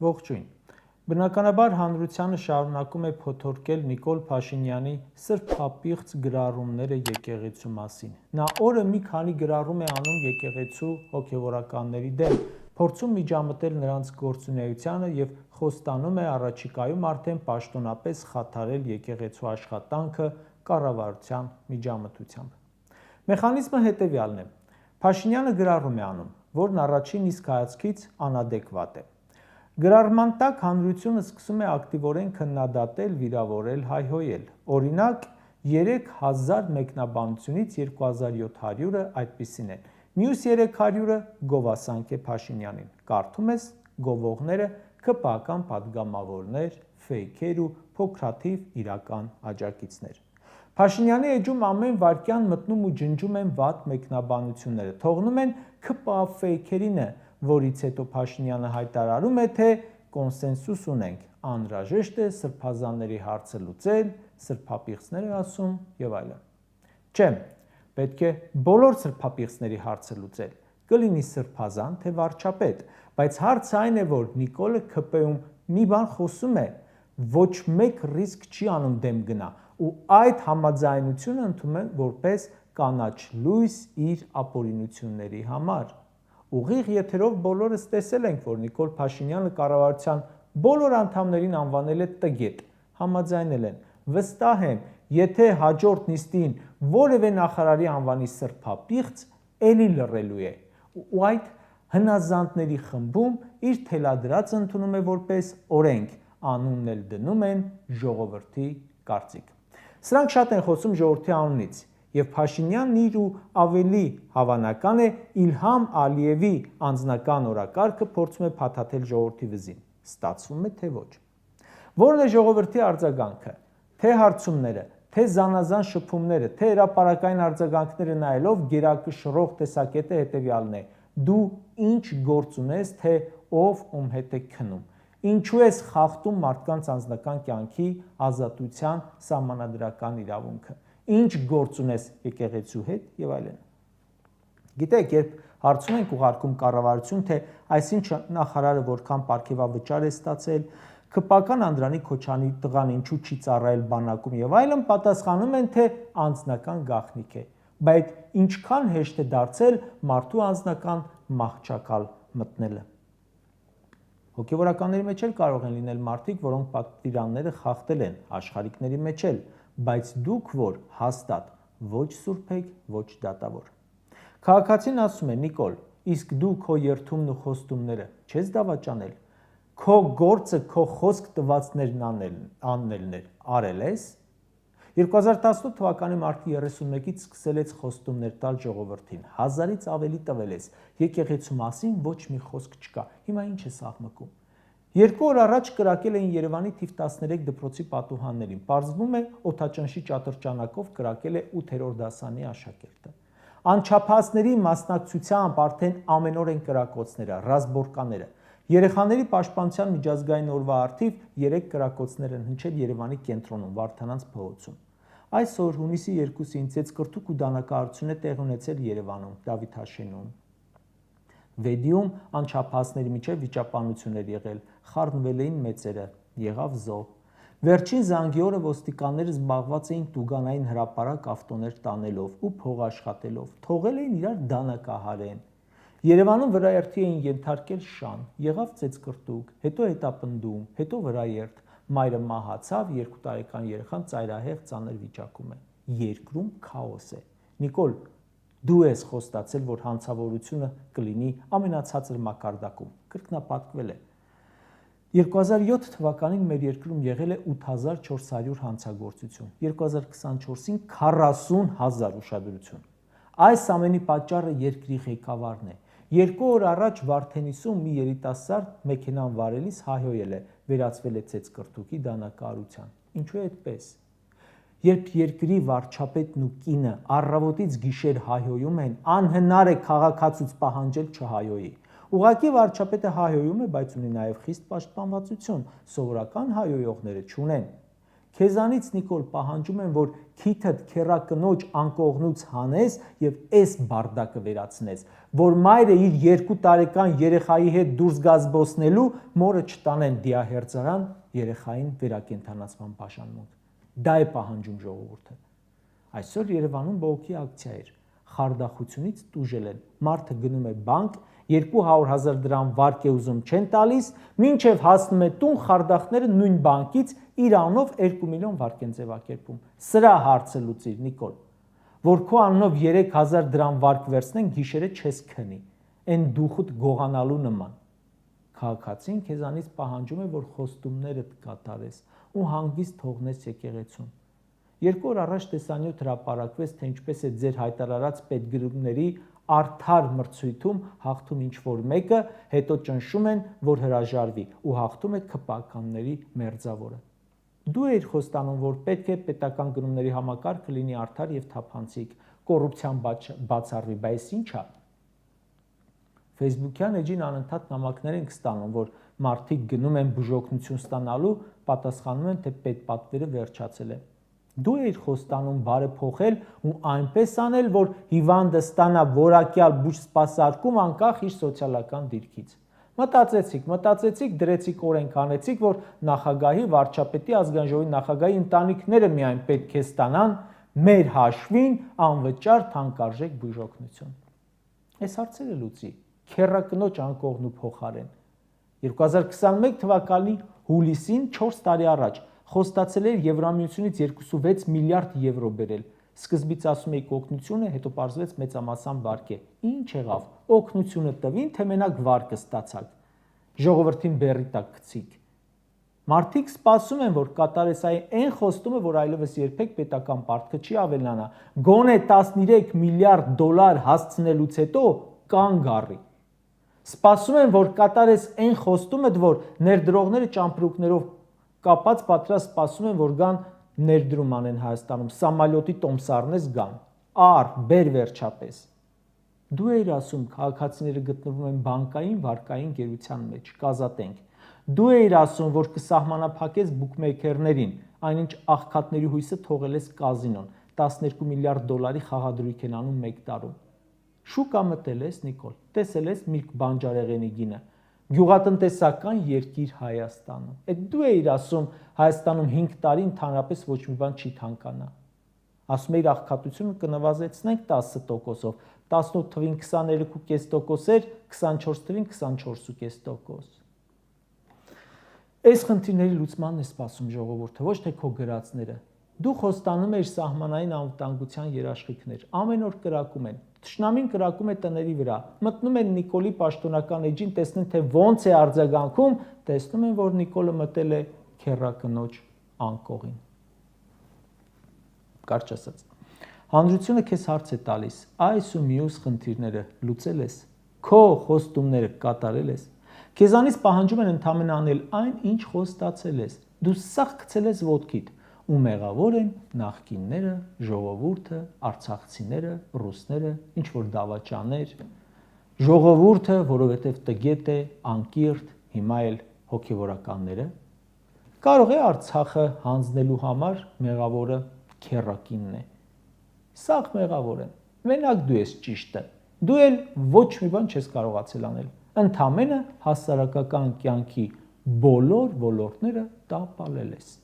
Ողջույն։ Բնականաբար հանրությանը շարունակում է փոթորկել Նիկոլ Փաշինյանի սրբապիղծ գրառումները եկեղեցու մասին։ Նա օրը մի քանի գրառում է անում եկեղեցու հոգևորականների դեմ, փորձում միջամտել նրանց գործունեությանը եւ խոստանում է առաջիկայում արդեն պաշտոնապես խաթարել եկեղեցու աշխատանքը կառավարության միջամտությամբ։ Մեխանիզմը հետևյալն է. Փաշինյանը գրառում է անում, որն առաջին իսկ հայացքից անադեկվատ է։ Գրառման տակ հանրությունը սկսում է ակտիվորեն քննադատել, վիրավորել, հայհոյել։ Օրինակ, 3000 մեկնաբանությունից 2700-ը այդպիսին են։ Մյուս 300-ը գովասանք է Փաշինյանին։ Կարդում ես գովողները ԿՊԱ-ական падգամավորներ, ֆեյքեր ու փոքրաթիվ իրական աջակիցներ։ Փաշինյանի էջում ամեն վայրկյան մտնում ու ջնջում են վատ մեկնաբանությունները, թողնում են ԿՊԱ ֆեյքերինը, որից հետո Փաշինյանը հայտարարում է, թե կոնսենսուս ունենք, անհրաժեշտ է սրբազանների հարցը լուծել, սրբապիղծներ է ասում եւ այլն։ Չէ, պետք է բոլոր սրբապիղծների հարցը լուծել, կլինի սրբազան թե վարչապետ, բայց հարցը այն է, որ Նիկոլը ՔՊ-ում մի բան խոսում է, ոչ մեկ ռիսկ չի անում դեմ գնա, ու այդ համաձայնությունը ընդունում են որպես կանաչ լույս իր ապօրինությունների համար։ Ուղիղ եթերով բոլորս տեսել ենք, որ Նիկոլ Փաշինյանը կառավարության բոլոր անդամներին անվանել է տգետ, համաձայնել են։ Վստահ եմ, եթե հաջորդ նիստին որևէ նախարարի անվանի սրբապիղծ, էլի լռելու է, ու այդ հնազանդների խմբում իր թելադրածը ընդունում է որպես օրենք, անունն էլ դնում են ժողովրդի կարծիք։ Սրանք շատ են խոսում ժողովրդի անունից, եւ Փաշինյանն իր ու ավելի հավանական է Իլհամ Ալիևի անձնական օրակարգը փորձում է փաթաթել ժողովրդի վզին։ Ստացվում է թե ոչ։ Որն է ժողովրդի արձագանքը, թե հարցումները, թե զանազան շփումները, թե հրապարակային արձագանքները նայելով գերակշռող տեսակետը հետևյալն է. դու ինչ գործ ունես, թե ով ում հետ է քնում, ինչու ես խախտում մարդկանց անձնական կյանքի ազատության սահմանադրական իրավունքը, ինչ գործ ունես եկեղեցու հետ եւ այլն։ Գիտեք, երբ հարցում ենք ուղարկում կառավարություն, թե այսինչ նախարարը որքան պարգևավճար է ստացել, ԿՊԱ-ական Անդրանիկ Քոչարյանի տղան ինչու չի ծառայել բանակում եւ այլն, պատասխանում են, թե անձնական գաղտնիք է, բայց ինչքան հեշտ է դարձել մարդու անձնական մահճակալ մտնելը։ Հոգևորականների մեջ էլ կարող են լինել մարդիկ, որոնք պատվիրանները խախտել են, աշխարհիկների մեջ էլ, բայց դուք որ հաստատ ոչ սուրբ եք, ոչ դատավոր։ Քաղաքացին ասում է. Նիկոլ, իսկ դու քո երթումն ու խոստումները չես դավաճանել, քո գործը քո խոսք տվածներն անելն էր, արել ես։ 2018 թվականի մարտի 31-ից սկսել ես խոստումներ տալ ժողովրդին, 1000-ից ավելի տվել ես, եկեղեցու մասին ոչ մի խոսք չկա, հիմա ինչ ես աղմկում։ 2 օր առաջ կրակել էին Երևանի թիվ 13 դպրոցի պատուհաններին, պարզվում է օդաճանշի ճատրճանակով կրակել է 8-րդ դասարանի աշակերտը։ Անչափահասների մասնակցությամբ արդեն ամեն օր են կրակոցները, ռազմորկաները։ Երեխաների պաշտպանության միջազգային օրվա առթիվ 3 կրակոցներ են հնչել Երևանի կենտրոնում, Վարդանանց փողոցում։ Այսօր հունիսի 2-ին ծեծկռթուք ու դանակահարություն է տեղի ունեցել Երևանում, Դավիթաշենում։ Վեդիում անչափահասների միջև վիճապանություններ եղել, խառնվել էին մեծերը, եղավ զոհ։ Վերջին զանգի օրը ոստիկանները զբաղված էին տուգանային հրապարակ ավտոներ տանելով ու փող աշխատելով, թողել էին իրար դանակահարեն։ Երևանում վրաերթի էին ենթարկել շան, եղավ ծեծկռտուք, հետո հետապնդում, հետո վրաերթ, մայրը մահացավ, 2 տարեկան երեխան ծայրահեղ ծանր վիճակում է։ Երկրում քաոս է։ Նիկոլ, դու ես խոստացել, որ հանցավորությունը կլինի ամենացածր մակարդակում, կրկնապատկվել է։ 2007 թվականին մեր երկրում եղել է 8400 հանցագործություն, 2024-ին 40,000 ուշադրություն։ Այս ամենի պատճառը երկրի ղեկավարն է։ 2 օր առաջ Վարդենիսում մի երիտասարդ մեքենան վարելիս հայհոյել է, վերածվել է ծեծկռթուքի դանակահարության։ Ինչու է այդպես։ Երբ երկրի վարչապետն ու կինը առավոտից գիշեր հայհոյում են, անհնար է քաղաքացուց պահանջել չհայհոյի։ Ուղղակի վարչապետը հայհոյում է, բայց ունի նաև խիստ պաշտպանվածություն, սովորական հայհոյողները չունեն։ Քեզանից Նիկոլ պահանջում եմ, որ քիթդ քեռակնոջ անկողնուց հանես եւ էս բարդակը վերացնես, որ մայրը իր 2 տարեկան երեխայի հետ դուրս գա զբոսնելու, մորը չտանեն դիահերձարան երեխային վերակենդանացման պաշարմունք։ Դա է պահանջում ժողովուրդը։ Այսօր Երևանում բողոքի ակցիա էր։ Խարդախությունից տուժել են։ Մարդը գնում է բանկ, 200,000 դրամ վարկ է ուզում չեն տալիս, մինչև հասնում է տուն, խարդախները նույն բանկից իր անունով 2 միլիոն վարկ են ձևակերպում։ Սրա հարցը լուծիր, Նիկոլ, որ քո անունով 3,000 դրամ վարկ վերցնեն, գիշերը չես քնի, այն դուխուտ գողանալու նման։ Քաղաքացին քեզանից պահանջում է, որ խոստումներդ կատարես ու հանգիստ թողնես եկեղեցուն։ 2 օր առաջ տեսանյութ հրապարակվեց, թե ինչպես է ձեր հայտարարած պետգրումների արդար մրցույթում հաղթում ինչ-որ մեկը, հետո ճնշում են, որ հրաժարվի ու հաղթում է ԿՊԱ-ականների մերձավորը։ Դու էիր խոստանում, որ պետք է պետական գնումների համակարգը լինի արդար եւ թափանցիկ, կոռուպցիան բացառվի, բայց ինչ է։ Facebook-յան էջին անընդհատ նամակներ ենք ստանում, որ մարդիկ գնում են բուժօգնություն ստանալու, պատասխանում են, թե պետպատվերը վերջացել է։ Դու էիր խոստանում բարեփոխել ու այնպես անել, որ հիվանդը ստանա որակյալ բուժսպասարկում անկախ իր սոցիալական դիրքից։ Մտածեցիք, դրեցիք օրենք, անեցիք, որ նախագահի, վարչապետի, ազգային ժողովի նախագահի ընտանիքները միայն պետք է ստանան մեր հաշվին անվճար թանկարժեք բուժօգնություն։ Այս հարցերը լուծի, քեռակնոջ անկողնու փոխարեն։ 2021 թվականի հուլիսին 4 տարի առաջ խոստացել էր Եվրամիությունից 2.6 միլիարդ եվրո բերել։ Սկզբից ասում էիք օգնությունը, հետո պարզվեց մեծամասամբ վարկ է։ Ինչ եղավ։ Օգնությունը տվին, թե մենակ վարկը ստացաք։ Ժողովրդին բեռի տակ գցիք։ Մարդիկ սպասում են, որ կատարես այն խոստումը, որ այլևս երբեք պետական պարտքը չի ավելանա։ Գոնե 13 միլիարդ դոլար հասցնելուց հետո կանգ առի։ Սպասում են, որ կատարես այն խոստումը, որ ներդրողները ճամպրուկներով կապած պատրաստ սպասում են, որ գան ներդրում անեն Հայաստանում, սամալյոտի տոմսարնես գան, բեր վերջապես։ Դու էիր ասում, քաղաքացիները գտնվում են բանկային վարկային գերության մեջ, կազատենք։ Դու էիր ասում, որ կսահմանափակես բուքմեյքերներին, այնինչ աղքատների հույսը թողել ես կազինոն, 12 միլիարդ դոլարի խաղադրույք են անում 1 տարում։ Շուկա մտել ես, Նիկոլ, տեսել ես Միրգ Բանջարեղենի գինը։ Գյուղատնտեսական երկիր Հայաստանը։ Այդ դու էիր ասում, Հայաստանում 5 տարի ընդհանրապես ոչ մի բան չի թանկանա։ Ասում էիր աղքատությունը կնվազեցնենք 10%-ով, 18 թվին 23.5% էր, 24 թվին 24.5%։ Այս խնդիրների լուծմանն է սպասում ժողովուրդը, ոչ թե քո գրածները։ Դու խոստանում ես սահմանային անվտանգության երաշխիքներ, ամեն օր կրակում են։ Թշնամին կրակում է տների վրա, մտնում են Նիկոլի պաշտոնական էջին, տեսնեն, թե ոնց է արձագանքում, տեսնում են, որ Նիկոլը մտել է քեռակնոջ անկողին։ Կարճ ասած, հանրությունը քեզ հարց է տալիս, այս ու մյուս խնդիրները լուծել ես, քո խոստումները կատարել ես։ Քեզանից պահանջում են ընդամենը անել այն, ինչ խոստացել ես։ Դու սաղ գցել ես ոտքիդ, ու մեղավոր են նախկինները, ժողովուրդը, արցախցիները, ռուսները, ինչ որ դավաճաներ, ժողովուրդը, որովհետև տգետ է, անկիրթ, հիմա էլ հոգևորականները։ Կարող է Արցախը հանձնելու համար մեղավորը քեռակինն է։ Սաղ մեղավոր են։ Մենակ դու ես ճիշտը։ Դու էլ ոչ մի բան չես կարողացել անել։ Ընդամենը հասարակական կյանքի բոլոր ոլորտները տապալել ես։